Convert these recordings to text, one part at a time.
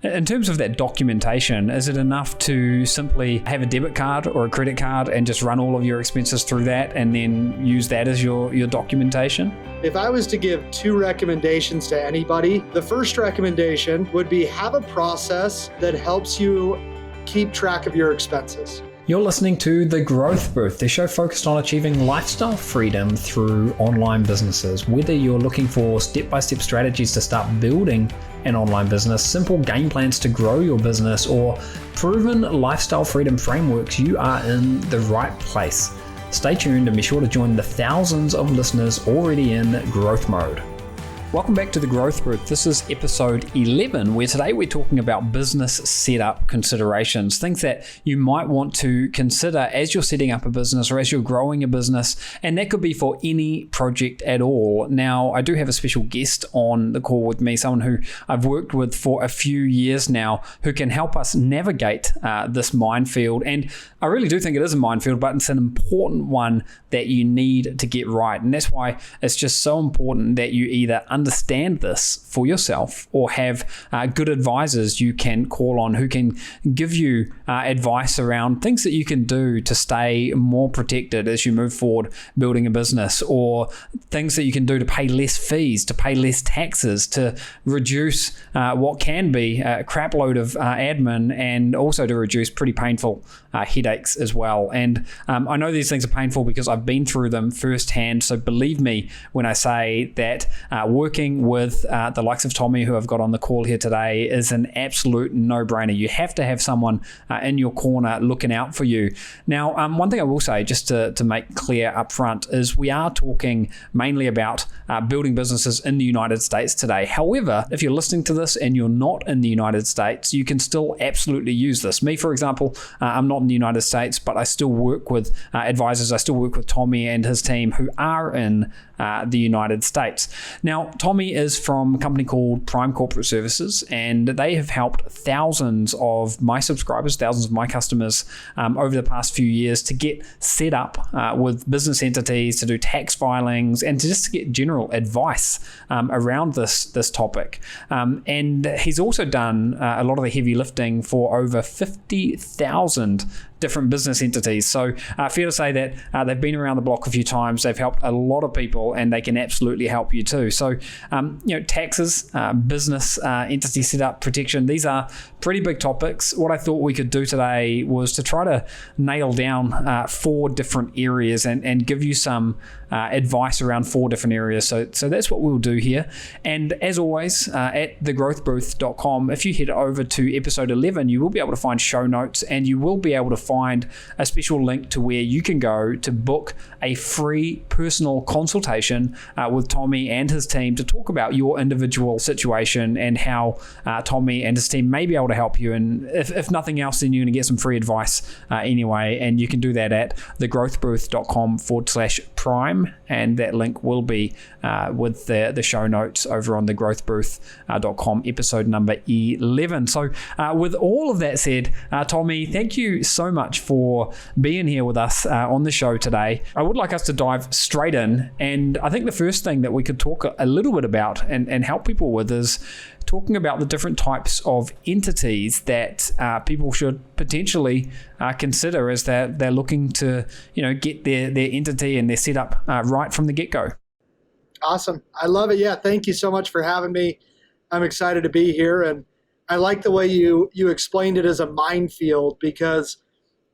In terms of that documentation, is it enough to simply have a debit card or a credit card and just run all of your expenses through that and then use that as your documentation? If I was to give 2 recommendations to anybody, the first recommendation would be have a process that helps you keep track of your expenses. You're listening to The Growth Booth, the show focused on achieving lifestyle freedom through online businesses. Whether you're looking for step-by-step strategies to start building an online business, simple game plans to grow your business, or proven lifestyle freedom frameworks, you are in the right place. Stay tuned and be sure to join the thousands of listeners already in growth mode. Welcome back to The Growth Booth. This is episode 11, where today we're talking about business setup considerations, things that you might want to consider as you're setting up a business or as you're growing a business, and that could be for any project at all. Now, I do have a special guest on the call with me, someone who I've worked with for a few years now, who can help us navigate this minefield. And I really do think it is a minefield, but it's an important one that you need to get right. And that's why it's just so important that you either understand this for yourself or have good advisors you can call on who can give you advice around things that you can do to stay more protected as you move forward building a business, or things that you can do to pay less fees, to pay less taxes, to reduce what can be a crap load of admin, and also to reduce pretty painful headaches as well. And I know these things are painful because I've been through them firsthand, so believe me when I say that working with the likes of Tommy, who I've got on the call here today, is an absolute no-brainer. You have to have someone in your corner looking out for you. Now, one thing I will say, just to make clear up front, is we are talking mainly about building businesses in the United States today. However, if you're listening to this and you're not in the United States, you can still absolutely use this. Me, for example, I'm not in the United States, but I still work with advisors. I still work with Tommy and his team who are in the United States. Now, Tommy is from a company called Prime Corporate Services, and they have helped thousands of my subscribers, thousands of my customers over the past few years to get set up with business entities, to do tax filings, and to just get general advice around this topic. And he's also done a lot of the heavy lifting for over 50,000 different business entities. So fair to say that they've been around the block a few times. They've helped a lot of people, and they can absolutely help you too. So, taxes, business entity setup, protection, these are pretty big topics. What I thought we could do today was to try to nail down 4 different areas and give you some advice around 4 different areas. So that's what we'll do here. And as always, at thegrowthbooth.com, if you head over to episode 11, you will be able to find show notes, and you will be able to find a special link to where you can go to book a free personal consultation with Tommy and his team to talk about your individual situation and how Tommy and his team may be able to help you. And if nothing else, then you're going to get some free advice anyway. And you can do that at thegrowthbooth.com/prime. And that link will be with the show notes over on thegrowthbooth.com, episode number 11. So with all of that said, Tommy, thank you so much for being here with us on the show today. I would like us to dive straight in. And I think the first thing that we could talk a little bit about and help people with is talking about the different types of entities that people should potentially consider as they're looking to get their entity and their setup right from the get-go. Awesome. I love it. Yeah, thank you so much for having me. I'm excited to be here, and I like the way you explained it as a minefield, because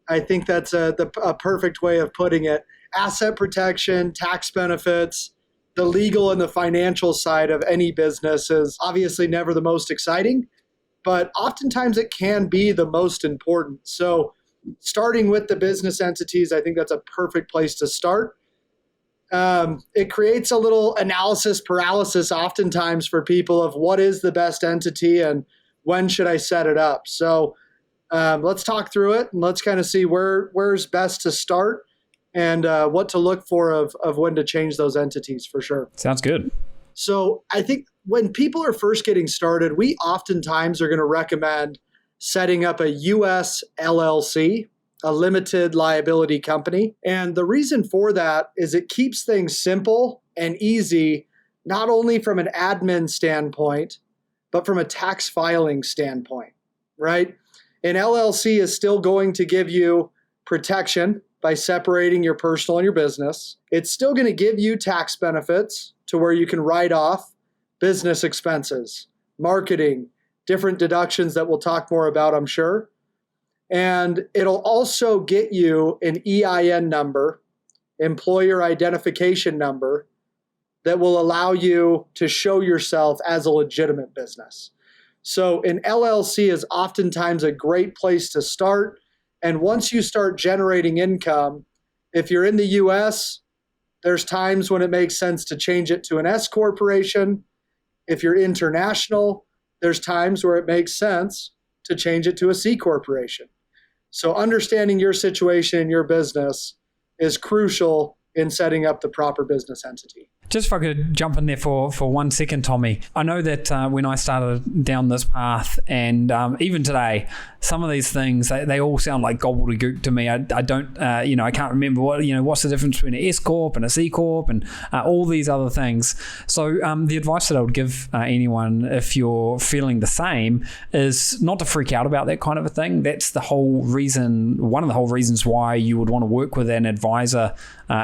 I think that's a perfect way of putting it. Asset protection, tax benefits, the legal and the financial side of any business is obviously never the most exciting, but oftentimes it can be the most important. So starting with the business entities, I think that's a perfect place to start. It creates a little analysis paralysis oftentimes for people of what is the best entity and when should I set it up. So let's talk through it, and let's kind of see where's best to start and what to look for of when to change those entities for sure. Sounds good. So I think when people are first getting started, we oftentimes are going to recommend setting up a U.S. LLC, a limited liability company. And the reason for that is it keeps things simple and easy, not only from an admin standpoint, but from a tax filing standpoint, right? An LLC is still going to give you protection by separating your personal and your business. It's still going to give you tax benefits to where you can write off business expenses, marketing, different deductions that we'll talk more about, I'm sure. And it'll also get you an EIN number, employer identification number, that will allow you to show yourself as a legitimate business. So an LLC is oftentimes a great place to start. And once you start generating income, if you're in the US, there's times when it makes sense to change it to an S corporation. If you're international, there's times where it makes sense to change it to a C corporation. So understanding your situation in your business is crucial in setting up the proper business entity. Just if I could jump in there for 1 second, Tommy. I know that when I started down this path, and even today, some of these things, they all sound like gobbledygook to me. I don't, I can't remember what's the difference between an S Corp and a C Corp and all these other things. So the advice that I would give anyone, if you're feeling the same, is not to freak out about that kind of a thing. That's the whole reason, one of the whole reasons why you would want to work with an advisor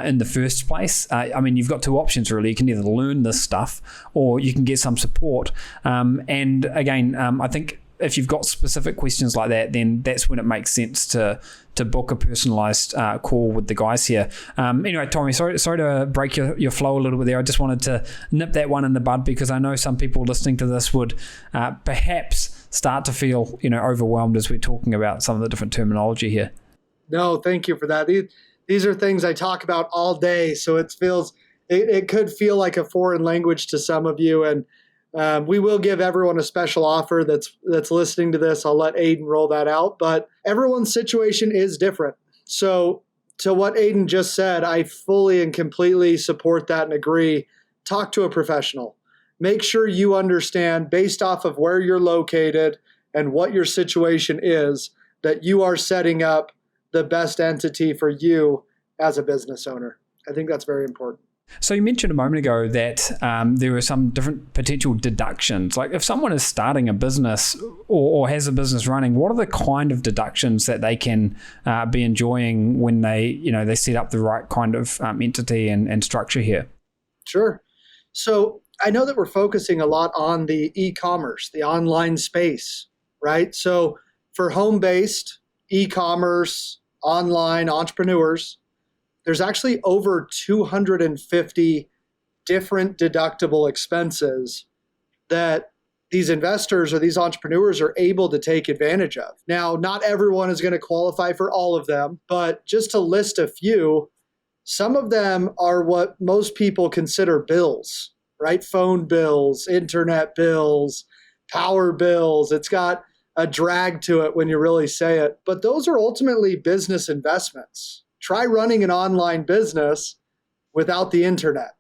in the first place. You've got two options really. You can either learn this stuff or you can get some support. And again, I think if you've got specific questions like that, then that's when it makes sense to book a personalized call with the guys here. Anyway, Tommy, sorry to break your flow a little bit there. I just wanted to nip that one in the bud because I know some people listening to this would perhaps start to feel overwhelmed as we're talking about some of the different terminology here. No, thank you for that. These are things I talk about all day, so it could feel like a foreign language to some of you, and we will give everyone a special offer that's listening to this. I'll let Aiden roll that out, but everyone's situation is different. So to what Aiden just said, I fully and completely support that and agree. Talk to a professional. Make sure you understand, based off of where you're located and what your situation is, that you are setting up the best entity for you as a business owner. I think that's very important. So you mentioned a moment ago that there are some different potential deductions. Like if someone is starting a business or has a business running, what are the kind of deductions that they can be enjoying when they set up the right kind of entity and structure here? Sure. So I know that we're focusing a lot on the e-commerce, the online space, right? So for home-based e-commerce, online entrepreneurs, there's actually over 250 different deductible expenses that these investors or these entrepreneurs are able to take advantage of. Now, not everyone is going to qualify for all of them, but just to list a few, some of them are what most people consider bills, right? Phone bills, internet bills, power bills. It's got a drag to it when you really say it. But those are ultimately business investments. Try running an online business without the internet.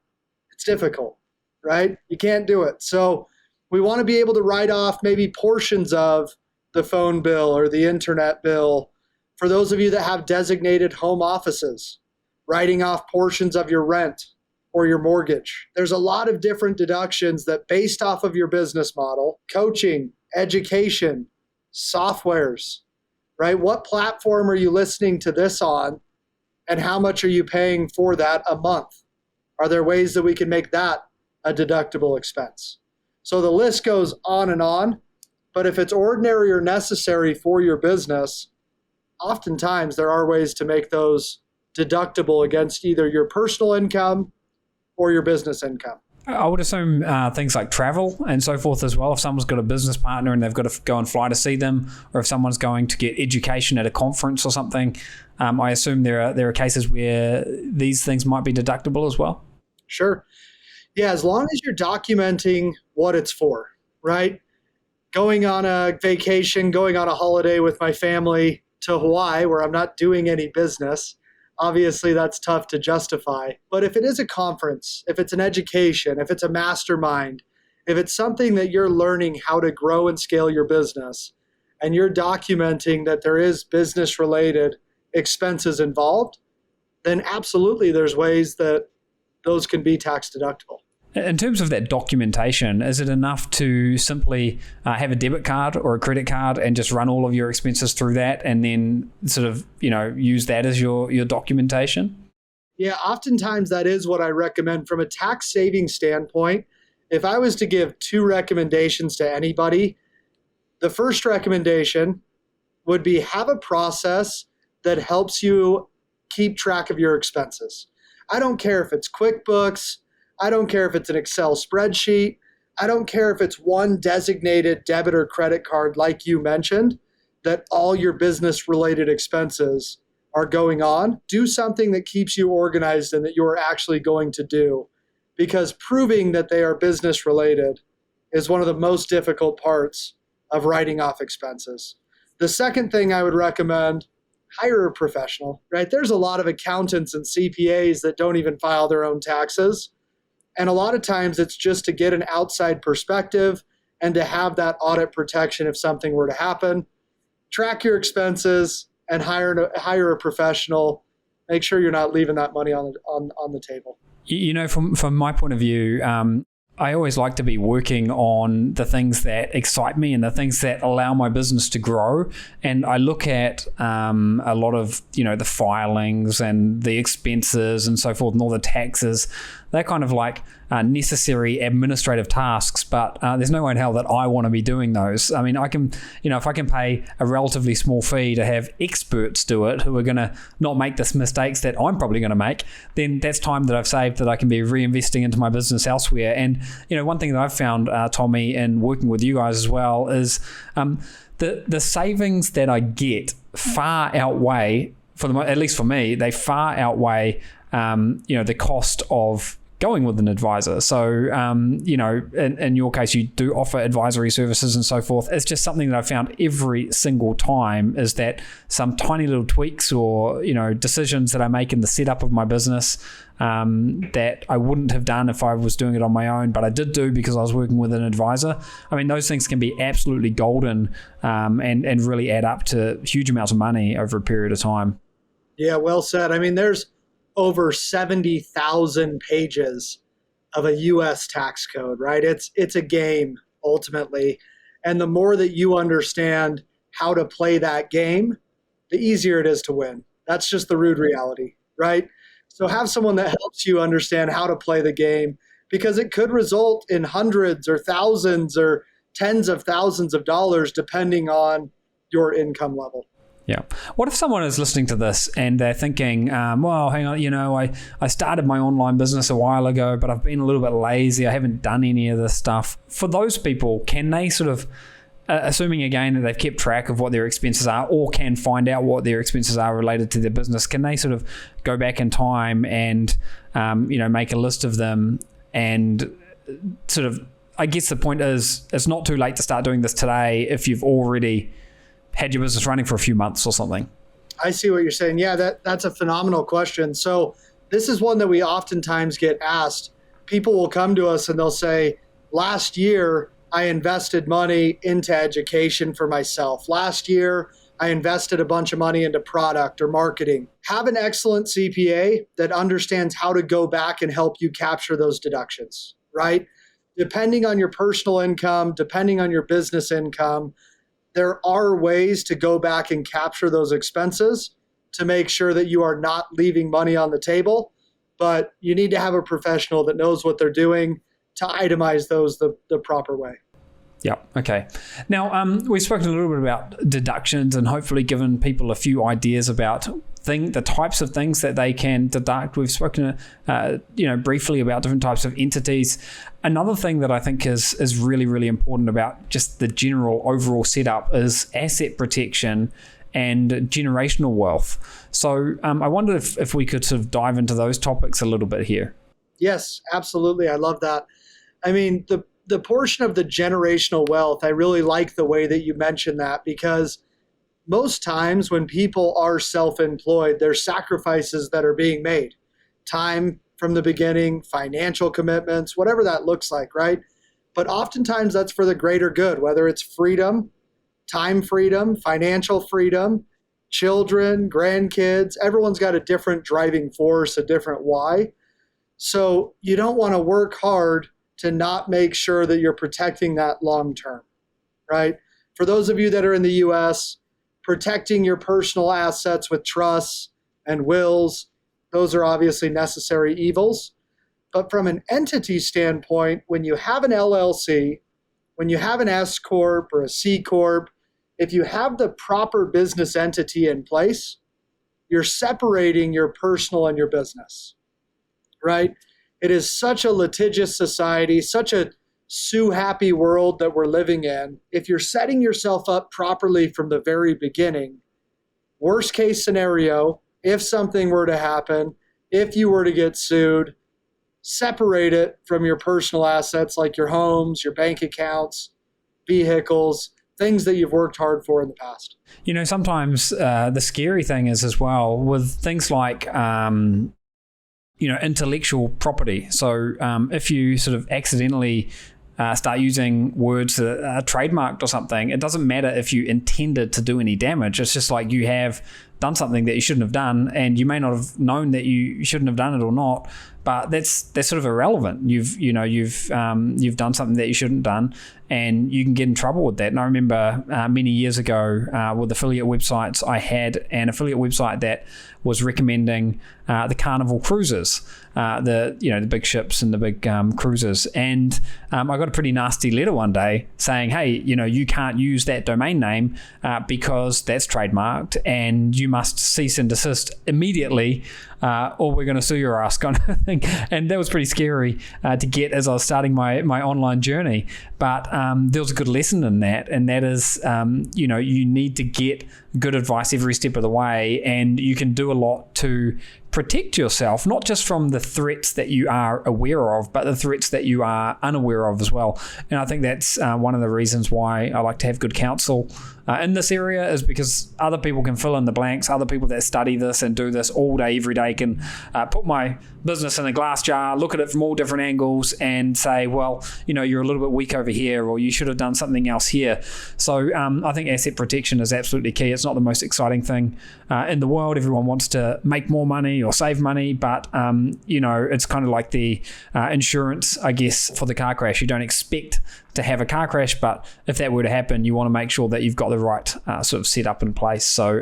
It's difficult, right? You can't do it. So we want to be able to write off maybe portions of the phone bill or the internet bill. For those of you that have designated home offices, writing off portions of your rent or your mortgage. There's a lot of different deductions that based off of your business model, coaching, education, softwares, right? What platform are you listening to this on? And how much are you paying for that a month? Are there ways that we can make that a deductible expense? So the list goes on, but if it's ordinary or necessary for your business, oftentimes there are ways to make those deductible against either your personal income or your business income. I would assume things like travel and so forth as well. If someone's got a business partner and they've got to go and fly to see them, or if someone's going to get education at a conference or something, I assume there are cases where these things might be deductible as well. Sure. Yeah, as long as you're documenting what it's for, right? Going on a vacation, going on a holiday with my family to Hawaii where I'm not doing any business. Obviously, that's tough to justify. But if it is a conference, if it's an education, if it's a mastermind, if it's something that you're learning how to grow and scale your business, and you're documenting that there is business-related expenses involved, then absolutely there's ways that those can be tax deductible. In terms of that documentation, is it enough to simply have a debit card or a credit card and just run all of your expenses through that and then sort of, use that as your documentation? Yeah, oftentimes that is what I recommend from a tax saving standpoint. If I was to give two recommendations to anybody, the first recommendation would be have a process that helps you keep track of your expenses. I don't care if it's QuickBooks. I don't care if it's an Excel spreadsheet. I don't care if it's one designated debit or credit card, like you mentioned, that all your business related expenses are going on. Do something that keeps you organized and that you're actually going to do, because proving that they are business related is one of the most difficult parts of writing off expenses. The second thing I would recommend, hire a professional, right? There's a lot of accountants and CPAs that don't even file their own taxes. And a lot of times it's just to get an outside perspective and to have that audit protection if something were to happen. Track your expenses and hire a professional. Make sure you're not leaving that money on the table. From my point of view, I always like to be working on the things that excite me and the things that allow my business to grow. And I look at a lot of, the filings and the expenses and so forth and all the taxes. They're kind of like necessary administrative tasks, but there's no way in hell that I want to be doing those. I mean, I can, if I can pay a relatively small fee to have experts do it who are going to not make the mistakes that I'm probably going to make, then that's time that I've saved that I can be reinvesting into my business elsewhere. And, one thing that I've found, Tommy, in working with you guys as well is the savings that I get far outweigh, at least for me, they far outweigh the cost of going with an advisor. So, in your case, you do offer advisory services and so forth. It's just something that I've found every single time is that some tiny little tweaks or, decisions that I make in the setup of my business that I wouldn't have done if I was doing it on my own, but I did do because I was working with an advisor. I mean, those things can be absolutely golden and really add up to huge amounts of money over a period of time. Yeah, well said. I mean, there's over 70,000 pages of a U.S. tax code, right? It's a game ultimately. And the more that you understand how to play that game, the easier it is to win. That's just the rude reality, right? So have someone that helps you understand how to play the game, because it could result in hundreds or thousands or tens of thousands of dollars depending on your income level. Yeah. What if someone is listening to this and they're thinking, well, hang on, I started my online business a while ago, but I've been a little bit lazy. I haven't done any of this stuff. For those people, can they sort of, assuming again that they've kept track of what their expenses are or can find out what their expenses are related to their business, can they sort of go back in time and, make a list of them and sort of, I guess the point is it's not too late to start doing this today if you've already had your business running for a few months or something. I see what you're saying. Yeah, that's a phenomenal question. So this is one that we oftentimes get asked. People will come to us and they'll say, last year I invested money into education for myself. Last year I invested a bunch of money into product or marketing. Have an excellent CPA that understands how to go back and help you capture those deductions, right? Depending on your personal income, depending on your business income, there are ways to go back and capture those expenses to make sure that you are not leaving money on the table, but you need to have a professional that knows what they're doing to itemize those the proper way. Yeah. Okay. Now, we've spoken a little bit about deductions and hopefully given people a few ideas about the types of things that they can deduct. We've spoken, briefly about different types of entities. Another thing that I think is really, really important about just the general overall setup is asset protection and generational wealth. So I wonder if we could sort of dive into those topics a little bit here. Yes, absolutely. I love that. I mean, the portion of the generational wealth, I really like the way that you mentioned that, because most times when people are self-employed, there's sacrifices that are being made. Time from the beginning, financial commitments, whatever that looks like, right? But oftentimes that's for the greater good, whether it's freedom, time freedom, financial freedom, children, grandkids. Everyone's got a different driving force, a different why. So you don't want to work hard to not make sure that you're protecting that long term, right? For those of you that are in the US, protecting your personal assets with trusts and wills, those are obviously necessary evils. But from an entity standpoint, when you have an LLC, when you have an S Corp or a C Corp, if you have the proper business entity in place, you're separating your personal and your business, right? It is such a litigious society, such a sue-happy world that we're living in. If you're setting yourself up properly from the very beginning, worst case scenario, if something were to happen, if you were to get sued, separate it from your personal assets like your homes, your bank accounts, vehicles, things that you've worked hard for in the past. Sometimes the scary thing is as well with things like, intellectual property. So if you sort of accidentally start using words that are trademarked or something, it doesn't matter if you intended to do any damage. It's just like you have done something that you shouldn't have done, and you may not have known that you shouldn't have done it or not, but that's sort of irrelevant. You've done something that you shouldn't have done, and you can get in trouble with that. And I remember many years ago with affiliate websites, I had an affiliate website that was recommending the Carnival cruises, the big ships and the big cruises. And I got a pretty nasty letter one day saying, hey, you can't use that domain name because that's trademarked, and you must cease and desist immediately, or we're going to sue your ass, kind of thing. And that was pretty scary to get as I was starting my online journey. But there was a good lesson in that, and that is, you need to get good advice every step of the way, and you can do a lot to protect yourself, not just from the threats that you are aware of, but the threats that you are unaware of as well. And I think that's one of the reasons why I like to have good counsel in this area, is because other people can fill in the blanks. Other people that study this and do this all day, every day, can put my business in a glass jar, look at it from all different angles, and say, well, you're a little bit weak over here, or you should have done something else here. So I think asset protection is absolutely key. It's not the most exciting thing in the world. Everyone wants to make more money or save money, but it's kind of like the insurance, I guess, for the car crash. You don't expect to have a car crash, but if that were to happen, you want to make sure that you've got the right sort of setup in place. So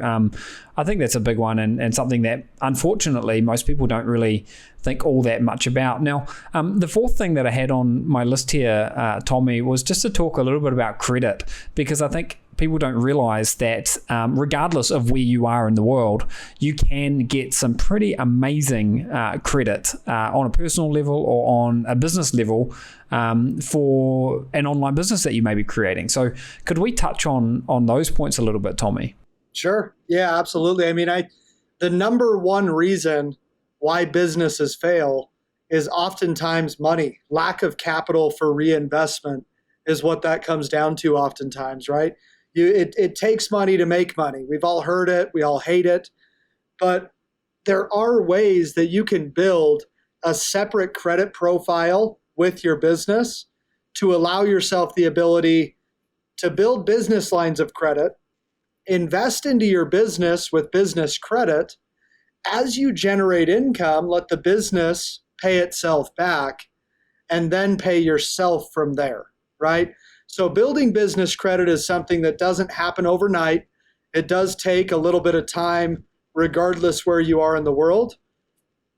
I think that's a big one, and something that unfortunately most people don't really think all that much about. Now, the fourth thing that I had on my list here, Tommy, was just to talk a little bit about credit, because I think people don't realize that regardless of where you are in the world, you can get some pretty amazing credit on a personal level or on a business level for an online business that you may be creating. So could we touch on those points a little bit, Tommy? Sure. Yeah, absolutely. I mean, the number one reason why businesses fail is oftentimes money. Lack of capital for reinvestment is what that comes down to oftentimes, right? It takes money to make money. We've all heard it. We all hate it. But there are ways that you can build a separate credit profile with your business to allow yourself the ability to build business lines of credit, invest into your business with business credit. As you generate income, let the business pay itself back, and then pay yourself from there, right? So building business credit is something that doesn't happen overnight. It does take a little bit of time, regardless where you are in the world.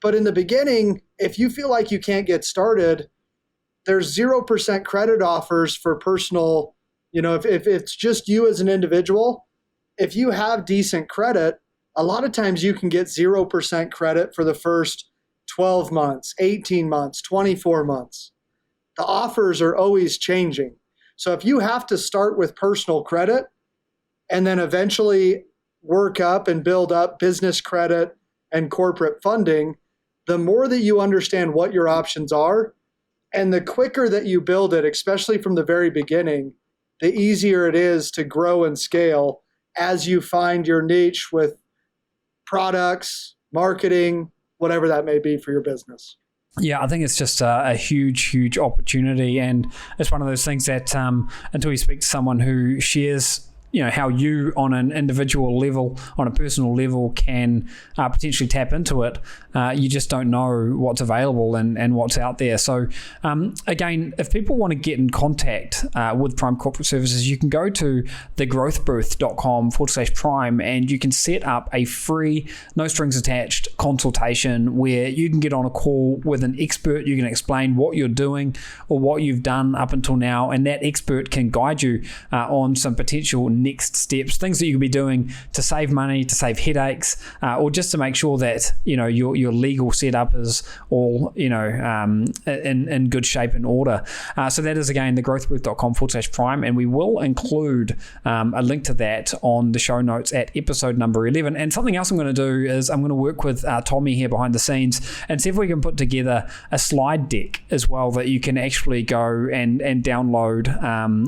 But in the beginning, if you feel like you can't get started, there's 0% credit offers for personal, if it's just you as an individual, if you have decent credit, a lot of times you can get 0% credit for the first 12 months, 18 months, 24 months. The offers are always changing. So if you have to start with personal credit and then eventually work up and build up business credit and corporate funding, the more that you understand what your options are, and the quicker that you build it, especially from the very beginning, the easier it is to grow and scale as you find your niche with products, marketing, whatever that may be for your business. Yeah, I think it's just a huge opportunity, and it's one of those things that until you speak to someone who shares how you on an individual level, on a personal level, can potentially tap into it. You just don't know what's available and what's out there. So again, if people want to get in contact with Prime Corporate Services, you can go to thegrowthbooth.com/prime and you can set up a free, no strings attached consultation where you can get on a call with an expert. You can explain what you're doing or what you've done up until now, and that expert can guide you on some potential next steps, things that you could be doing to save money, to save headaches, or just to make sure that your legal setup is all in good shape and order. So that is again thegrowthbooth.com/prime, and we will include a link to that on the show notes at episode number 11. And something else I'm going to do is I'm going to work with Tommy here behind the scenes and see if we can put together a slide deck as well that you can actually go and download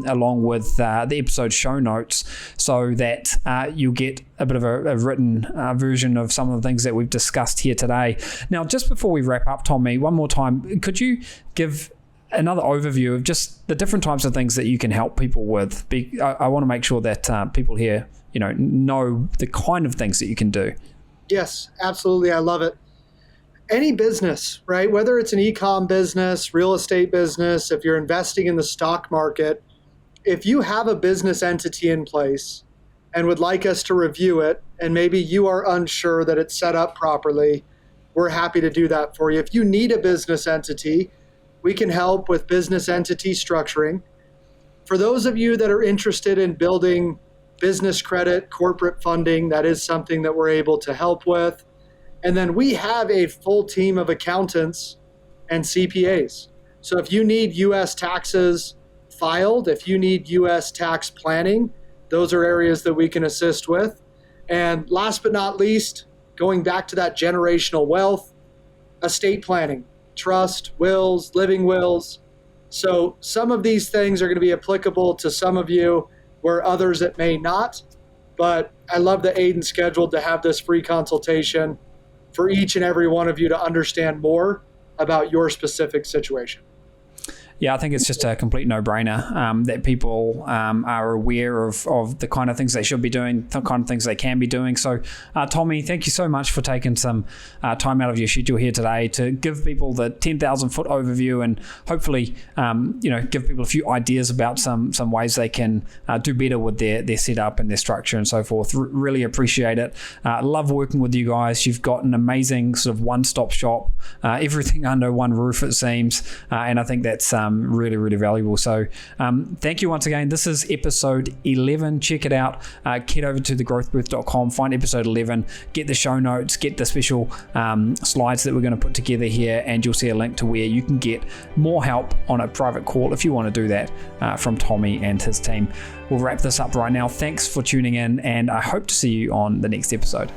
along with the episode show notes, so that you'll get a bit of a written version of some of the things that we've discussed here today. Now, just before we wrap up, Tommy, one more time, could you give another overview of just the different types of things that you can help people with? I want to make sure that people here, know the kind of things that you can do. Yes, absolutely. I love it. Any business, right? Whether it's an e-com business, real estate business, if you're investing in the stock market, if you have a business entity in place and would like us to review it, and maybe you are unsure that it's set up properly, we're happy to do that for you. If you need a business entity, we can help with business entity structuring. For those of you that are interested in building business credit, corporate funding, that is something that we're able to help with. And then we have a full team of accountants and CPAs. So if you need U.S. taxes filed, if you need U.S. tax planning, those are areas that we can assist with. And last but not least, going back to that generational wealth, estate planning, trust, wills, living wills. So some of these things are going to be applicable to some of you, where others it may not. But I love that Aidan scheduled to have this free consultation for each and every one of you to understand more about your specific situation. Yeah, I think it's just a complete no-brainer that people are aware of the kind of things they should be doing, the kind of things they can be doing. So, Tommy, thank you so much for taking some time out of your schedule here today to give people the 10,000-foot overview and hopefully, give people a few ideas about some ways they can do better with their setup and their structure and so forth. Really appreciate it. Love working with you guys. You've got an amazing sort of one-stop shop, everything under one roof, it seems, and I think that's really, really valuable. So thank you once again. This is episode 11. Check it out. Head over to thegrowthbooth.com, find episode 11, get the show notes, get the special slides that we're going to put together here, and you'll see a link to where you can get more help on a private call if you want to do that from Tommy and his team. We'll wrap this up right now. Thanks for tuning in, and I hope to see you on the next episode.